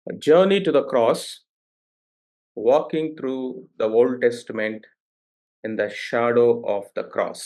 A journey to the cross, walking through the Old Testament in the shadow of the cross.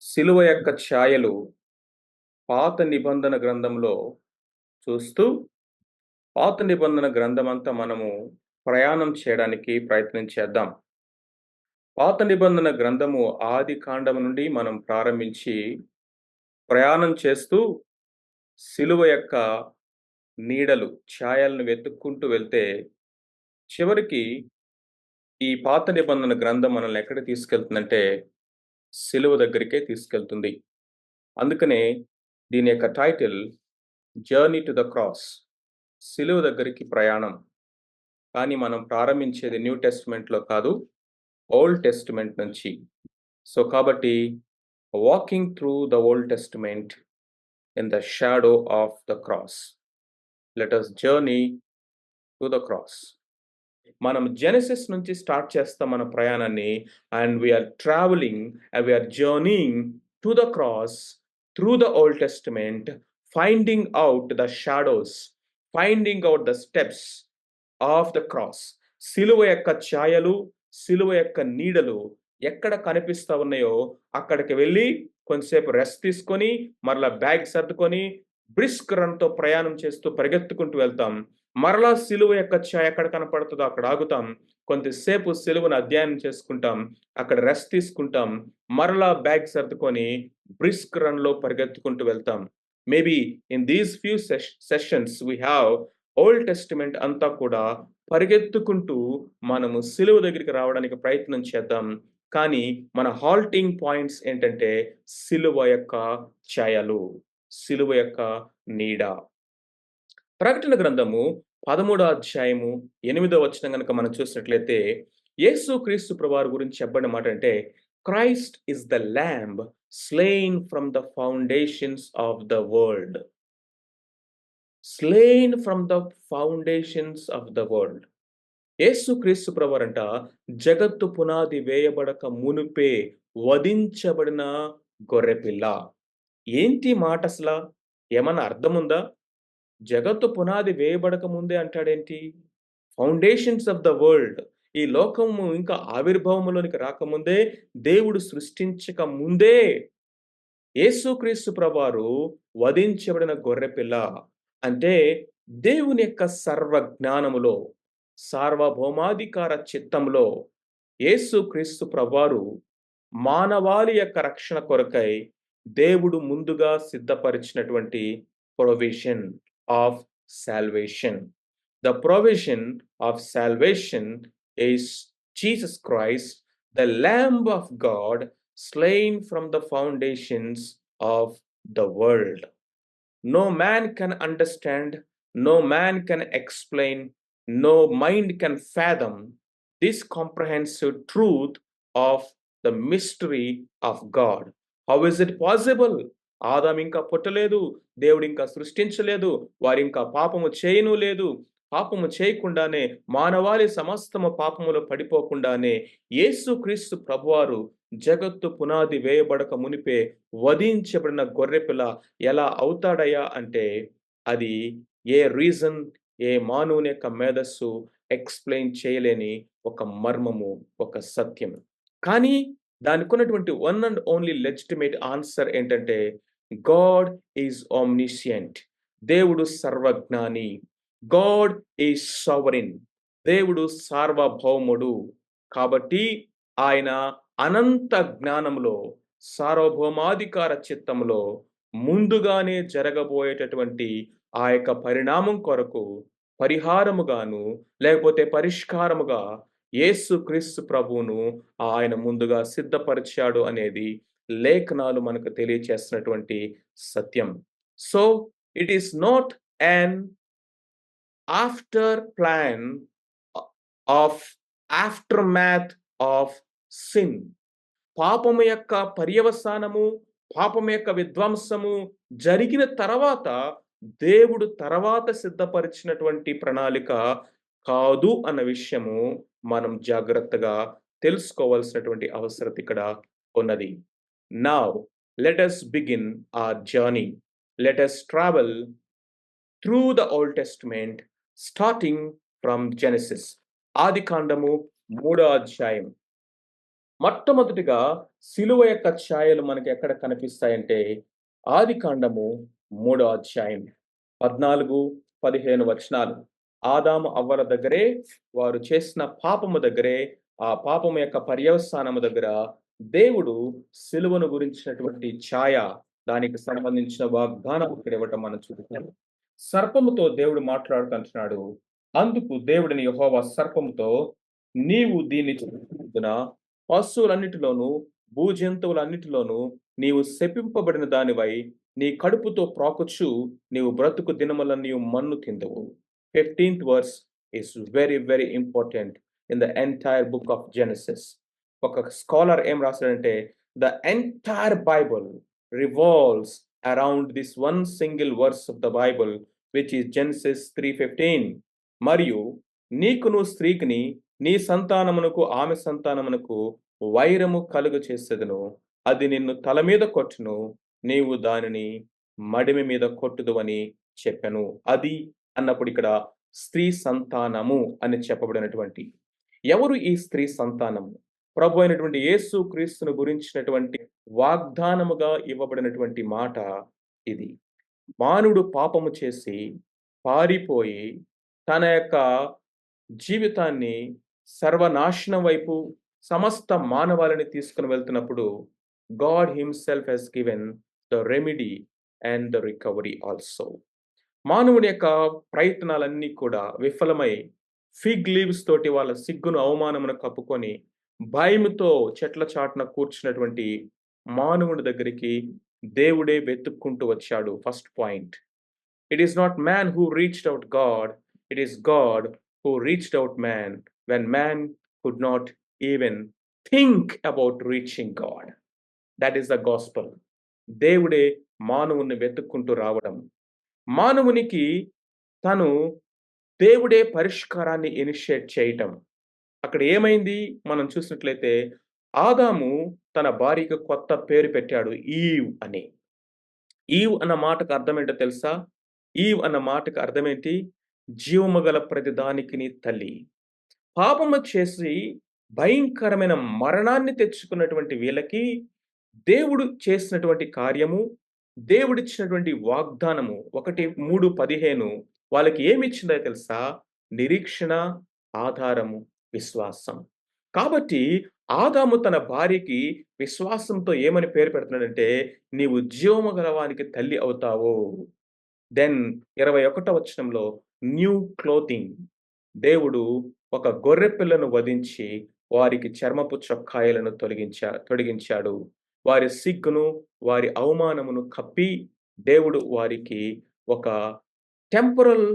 శిలువ యొక్క ఛాయలు పాత నిబంధన గ్రంథంలో చూస్తూ, పాత నిబంధన గ్రంథమంతా మనము ప్రయాణం చేయడానికి ప్రయత్నం చేద్దాం. పాత నిబంధన గ్రంథము ఆది కాండం నుండి మనం ప్రారంభించి ప్రయాణం చేస్తూ శిలువ యొక్క నీడలు, ఛాయలను వెతుక్కుంటూ వెళ్తే చివరికి ఈ పాత నిబంధన గ్రంథం మనల్ని ఎక్కడికి తీసుకెళ్తుందంటే సిలువ దగ్గరికే తీసుకెళ్తుంది. అందుకనే దీని యొక్క title journey to the cross, సిలువ దగ్గరికి ప్రయాణం. కానీ మనం ప్రారంభించేది న్యూ టెస్ట్‌మెంట్‌లో కాదు, ఓల్డ్ టెస్ట్‌మెంట్ నుంచి. సో కాబట్టి walking through the Old Testament in the shadow of the cross. Let us journey to the cross. మనం జెనసిస్ నుంచి స్టార్ట్ చేస్తాం మన ప్రయాణాన్ని. And we're travelling and we're journeying to the cross through the Old Testament, finding out the shadows, finding out the steps of the cross. సిలువ యొక్క ఛాయలు, సిలువ యొక్క నీడలు ఎక్కడ కనిపిస్తా ఉన్నాయో అక్కడికి వెళ్ళి కొంతసేపు రెస్ట్ తీసుకొని మరలా బ్యాగ్ సర్దుకొని బ్రిస్క్ రన్‌తో ప్రయాణం చేస్తూ పరిగెత్తుకుంటూ వెళ్తాం. మరలా సిలువ యొక్క ఛాయ ఎక్కడ కనపడుతుందో అక్కడ ఆగుతాం. కొంతసేపు సిలువను అధ్యయనం చేసుకుంటాం. అక్కడ రెస్ట్ తీసుకుంటాం. మరలా బ్యాగ్ సర్దుకొని బ్రిస్క్ రన్‌లో పరిగెత్తుకుంటూ వెళ్తాం. Maybe in these few sessions we have Old Testament అంతా కూడా పరిగెత్తుకుంటూ మనము సిలువ దగ్గరికి రావడానికి ప్రయత్నం చేద్దాం. కానీ మన హాల్టింగ్ పాయింట్స్ ఏంటంటే సిలువ యొక్క ఛాయలు, సిలువ యొక్క నీడ. ప్రకటన గ్రంథము 13వ అధ్యాయము 8వ వచనం గనుక మనం చూసినట్లయితే యేసుక్రీస్తు ప్రభువారి గురించి చెప్పబడిన మాట అంటే, Christ is the lamb slain from the foundations of the world. Slain from the foundations of the world. యేసుక్రీస్తు ప్రభువారంట జగత్తు పునాది వేయబడక మునుపే వధించబడిన గొర్రెపిల్ల. ఏంటి మాట అసల? ఏమన్నా అర్థముందా? జగత్తు పునాది వేయబడక ముందే అంటాడేంటి? Foundations of the world. ఈ లోకము ఇంకా ఆవిర్భావములోనికి రాకముందే, దేవుడు సృష్టించక ముందే యేసుక్రీస్తు ప్రభువారు వధించబడిన గొర్రెపిల్ల. అంటే దేవుని యొక్క సర్వజ్ఞానములో, సార్వభౌమాధికార చిత్తంలో యేసుక్రీస్తు ప్రభువారు మానవాళి యొక్క రక్షణ కొరకై దేవుడు ముందుగా సిద్ధపరిచినటువంటి provision of salvation. The provision of salvation is Jesus Christ, the Lamb of God, slain from the foundations of the world. No man can understand, no man can explain, no mind can fathom this comprehensive truth of the mystery of God. How is it possible? Adam ఇంకా పుట్టలేదు, దేవుడు ఇంకా సృష్టించలేదు, వారు ఇంకా పాపము చేయను లేదు. పాపము చేయకుండానే, మానవాళి సమస్తము పాపములో పడిపోకుండానే యేసుక్రీస్తు ప్రభువారు జగత్తు పునాది వేయబడక మునిపే వధించబడిన గొర్రెపిల్ల ఎలా అవుతాడయ్యా అంటే, అది ఏ రీజన్, ఏ మానవుని యొక్క మేధస్సు ఎక్స్‌ప్లెయిన్ చేయలేని ఒక మర్మము, ఒక సత్యం. కానీ దానికున్నటువంటి one and only legitimate answer ఏంటంటే, గాడ్ ఈజ్ ఓమ్నిషియంట్. దేవుడు సర్వజ్ఞాని. God is sovereign. దేవుడు సార్వభౌముడు. కాబట్టి ఆయన అనంత జ్ఞానములో, సార్వభౌమాధికార చిత్తములో ముందుగానే జరగబోయేటటువంటి ఆ యొక్క పరిణామం కొరకు పరిహారముగాను, లేకపోతే పరిష్కారముగా యేసుక్రీస్తు ప్రభువును ఆయన ముందుగా సిద్ధపరిచాడు అనేది లేఖనాలు మనకు తెలియచేస్తున్నటువంటి సత్యం. So it is not an after plan of aftermath of sin. పాపము యొక్క పర్యవసానము, పాపము యొక్క విధ్వంసము జరిగిన తర్వాత దేవుడు తర్వాత సిద్ధపరిచినటువంటి ప్రణాళిక కాదు అన్న విషయము మనం జాగ్రత్తగా తెలుసుకోవాల్సినటువంటి అవసరత ఇక్కడ ఉన్నది. Now let us begin our journey. Let us travel through the Old testament starting from Genesis. ఆదికాండము 3వ అధ్యాయం. మొట్టమొదటిగా సిలువ యొక్క ఛాయలు మనకి ఎక్కడ కనిపిస్తాయంటే ఆదికాండము 3వ అధ్యాయం 14, 15 వచనాలు. ఆదాము అవ్వల దగ్గరే వారు చేసిన పాపము దగ్గరే, ఆ పాపము యొక్క పర్యవసానము దగ్గర దేవుడు సిలువను గురించినటువంటి ఛాయ, దానికి సంబంధించిన వాగ్దానం ఇక్కడ ఇవ్వటం మనం చూస్తున్నాం. సర్పముతో దేవుడు మాట్లాడుతుంటున్నాడు. అందుకు దేవుడిని యెహోవా సర్పముతో, నీవు దీన్ని చూచినందున పశువులన్నిటిలోను భూజంతువులన్నిటిలోను నీవు శపింపబడిన దానివై నీ కడుపుతో ప్రాకుచు నీవు బ్రతుకు దినములన్నీ మన్ను తిందువు. 15th verse is very very important in the entire book of Genesis. ఒక స్కాలర్ ఏం రాశాడంటే the entire Bible revolves around this one single verse of the Bible which is Genesis 3:15. మరియు నీకును స్త్రీకిని నీ సంతానమునకు ఆమె సంతానమునకు వైరము కలుగు చేసేదను, అది నిన్ను తల మీద కొట్టును, నీవు దానిని మడిమి మీద కొట్టుదు అని చెప్పాను. అది అన్నప్పుడు ఇక్కడ స్త్రీ సంతానము అని చెప్పబడినటువంటి ఎవరు ఈ స్త్రీ సంతానము? ప్రభు అయినటువంటి యేసు క్రీస్తును గురించినటువంటి వాగ్దానముగా ఇవ్వబడినటువంటి మాట ఇది. మానవుడు పాపము చేసి పారిపోయి తన యొక్క జీవితాన్ని సర్వనాశనం వైపు సమస్త మానవాళిని తీసుకుని వెళ్తున్నప్పుడు God himself he's given the remedy and the recovery also. మానవుని యొక్క ప్రయత్నాలన్నీ కూడా విఫలమై ఫిగ్ లీవ్స్ తోటి వాళ్ళ సిగ్గును అవమానమును కప్పుకొని భయముతో చెట్ల చాటున కూర్చున్నటువంటి మానవుడి దగ్గరికి దేవుడే వెతుక్కుంటూ వచ్చాడు. First point, it is not man who reached out God, it is God who reached out man when man could not even think about reaching God. That is the gospel. దేవుడే మానవుని వెతుక్కుంటూ రావడం, మానవునికి తను దేవుడే పరిష్కారాన్ని ఇనిషియేట్ చేయటం. అక్కడ ఏమైంది మనం చూసినట్లయితే ఆదాము తన భార్యకు కొత్త పేరు పెట్టాడు, ఈవ్ అని. ఈవ్ అన్న మాటకు అర్థం ఏంటో తెలుసా? ఈవ్ అన్న మాటకు అర్థమేంటి? జీవము గల ప్రతి దానికిని తల్లి. పాపము చేసి భయంకరమైన మరణాన్ని తెచ్చుకున్నటువంటి వీళ్ళకి దేవుడు చేసినటువంటి కార్యము, దేవుడిచ్చినటువంటి వాగ్దానము 1:3:15 వాళ్ళకి ఏమిచ్చిందో తెలుసా? నిరీక్షణ, ఆధారము, విశ్వాసం. కాబట్టి ఆదాము తన భార్యకి విశ్వాసంతో ఏమని పేరు పెడుతున్నాడంటే, నీవు జీవము గలవానికి తల్లి అవుతావు. దెన్ 21వ వచనంలో న్యూ క్లోతింగ్, దేవుడు ఒక గొర్రె పిల్లను వధించి వారికి చర్మపు చొక్కాయలను తొడిగించాడు. వారి సిగ్గును వారి అవమానమును కప్పి దేవుడు వారికి ఒక temporal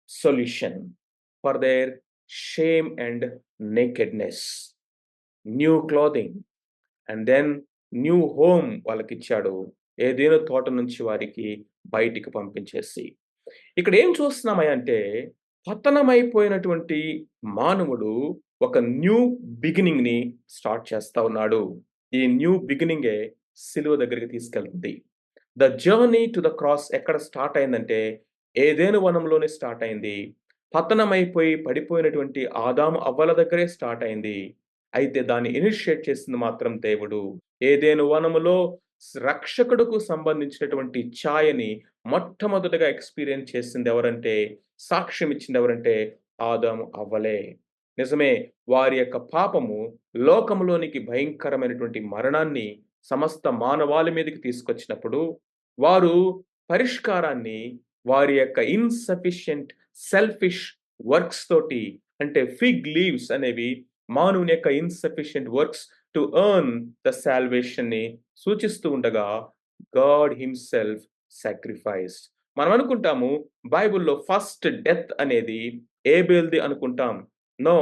solution for their shame and nakedness, new clothing and then new home వాళ్ళకిచ్చాడు. ఏదైనా తోట నుంచి వారికి బయటికి పంపించేసి. ఇక్కడ ఏం చూస్తున్నామంటే పతనమైపోయినటువంటి మానవుడు ఒక న్యూ బిగినింగ్‌ని స్టార్ట్ చేస్తా ఉన్నాడు. ఈ న్యూ బిగినింగే సిలువ దగ్గరికి తీసుకెళ్తుంది. The journey to the cross ఎక్కడ స్టార్ట్ అయిందంటే ఏదెను వనంలోనే స్టార్ట్ అయింది. పతనమైపోయి పడిపోయినటువంటి ఆదాము అవ్వల దగ్గరే స్టార్ట్ అయింది. అయితే దాన్ని ఇనిషియేట్ చేసింది మాత్రం దేవుడు. ఏదెను వనములో రక్షకుడుకు సంబంధించినటువంటి ఛాయని మొట్టమొదటగా ఎక్స్‌పీరియన్స్ చేసింది ఎవరంటే, సాక్ష్యం ఇచ్చింది ఎవరంటే ఆదాము అవ్వలే. నిజమే, వారి యొక్క పాపము లోకములోనికి భయంకరమైనటువంటి మరణాన్ని సమస్త మానవాళి మీదకి తీసుకొచ్చినప్పుడు వారు పరిష్కారాన్ని వారి యొక్క ఇన్‌సఫిషియెంట్ సెల్ఫిష్ వర్క్స్ తోటి, అంటే ఫిగ్ లీవ్స్ అనేవి మానవుని యొక్క insufficient works to earn the salvation ని సూచిస్తూ ఉండగా గాడ్ హిమ్సెల్ఫ్ సాక్రిఫైస్డ్. మనం అనుకుంటాము బైబిల్‌లో ఫస్ట్ డెత్ అనేది ఏబేల్‌ది అనుకుంటాం. No,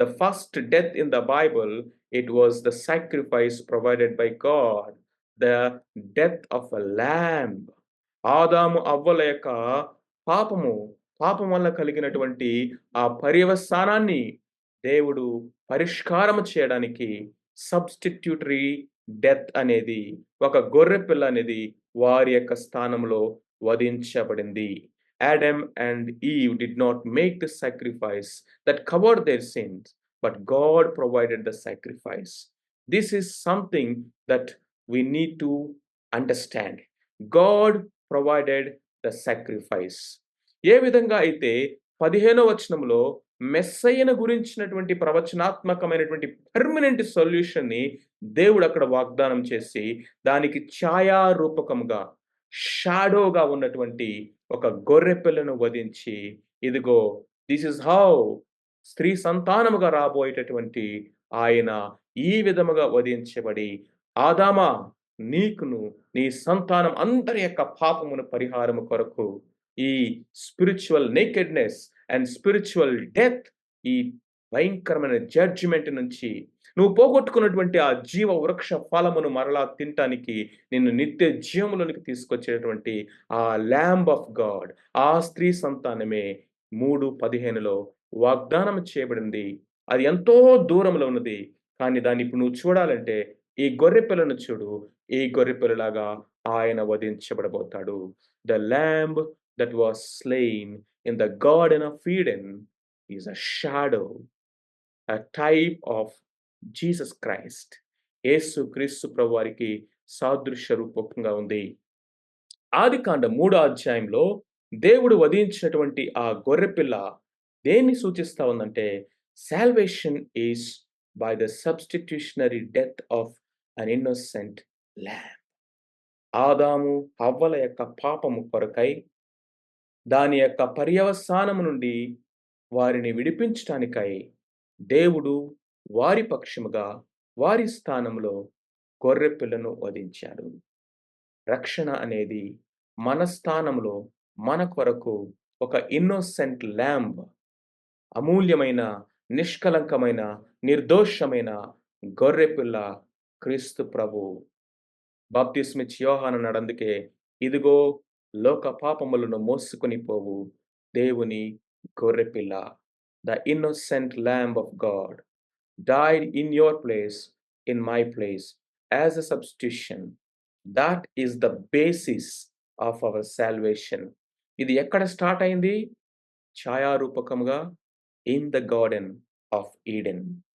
the first death in the Bible, it was the sacrifice provided by God, the death of a lamb. ఆదాము అవ్వల యొక్క పాపం వల్ల కలిగినటువంటి ఆ పర్యవసానాన్ని దేవుడు పరిష్కారం చేయడానికి సబ్స్టిట్యూటరీ డెత్ అనేది, ఒక గొర్రె పిల్ల అనేది వారి యొక్క స్థానంలో వధించబడింది. Adam and Eve did not make the sacrifice that covered their sins, but God provided the sacrifice. This is something that we need to understand. God provided the sacrifice. ఏ విధంగా అయితే 15వ వచనంలో మెస్సయ్యను గురించినటువంటి ప్రవచనాత్మకమైనటువంటి పర్మనెంట్ సొల్యూషన్‌ని దేవుడు అక్కడ వాగ్దానం చేసి, దానికి ఛాయారూపకముగా, షాడోగా ఉన్నటువంటి ఒక గొర్రె పిల్లను వధించి, ఇదిగో దిస్ ఈస్ హౌ స్త్రీ సంతానముగా రాబోయేటటువంటి ఆయన ఈ విధముగా వధించబడి, ఆదామా నీకును, నీ సంతానం అందరి యొక్క పాపమును పరిహారము కొరకు ఈ spiritual nakedness and spiritual death, ఈ భయంకరమైన జడ్జిమెంట్ నుంచి నువ్వు పోగొట్టుకున్నటువంటి ఆ జీవ వృక్ష ఫలమును మరలా తినటానికి నిన్ను నిత్య జీవములోనికి తీసుకొచ్చేటువంటి ఆ ల్యాంబ్ ఆఫ్ గాడ్, ఆ స్త్రీ సంతానమే 3:15లో వాగ్దానం చేయబడింది. అది ఎంతో దూరంలో ఉన్నది. కానీ దాన్ని ఇప్పుడు నువ్వు చూడాలంటే ఈ గొర్రె పిల్లను చూడు. ఈ గొర్రె పిల్లలాగా ఆయన వధించబడబోతాడు. The lamb that was slain in the Garden of Eden is a shadow, a type of Jesus Christ. యేసు క్రీస్తు ప్రభువారికి సాదృశ్య రూపకంగా ఉంది. ఆదికాండం 3వ అధ్యాయంలో దేవుడు వధించినటువంటి ఆ గొర్రెపిల్ల దేన్ని సూచిస్తా ఉందంటే, salvation is by the substitutionary death of an innocent lamb. ఆదాము హవ్వల యొక్క పాపము కొరకై దాని యొక్క పర్యవసానము నుండి వారిని విడిపించటానికై దేవుడు వారి పక్షముగా, వారి స్థానంలో గొర్రెపిల్లను వధించాడు. రక్షణ అనేది మన స్థానంలో, మన కొరకు ఒక ఇన్నోసెంట్ ల్యాంబ్, అమూల్యమైన, నిష్కలంకమైన, నిర్దోషమైన గొర్రెపిల్ల క్రీస్తు ప్రభువు. బాప్తిస్మిచ్చి యోహానన్నాడు అందుకే, ఇదిగో లోక పాపములను మోసుకొని పోవు దేవుని గొర్రెపిల్ల, the innocent lamb of God died in your place, in my place, as a substitution. That is the basis of our salvation. ఇది ఎక్కడ స్టార్ట్ అయింది? ఛాయారూపకముగా in the garden of Eden.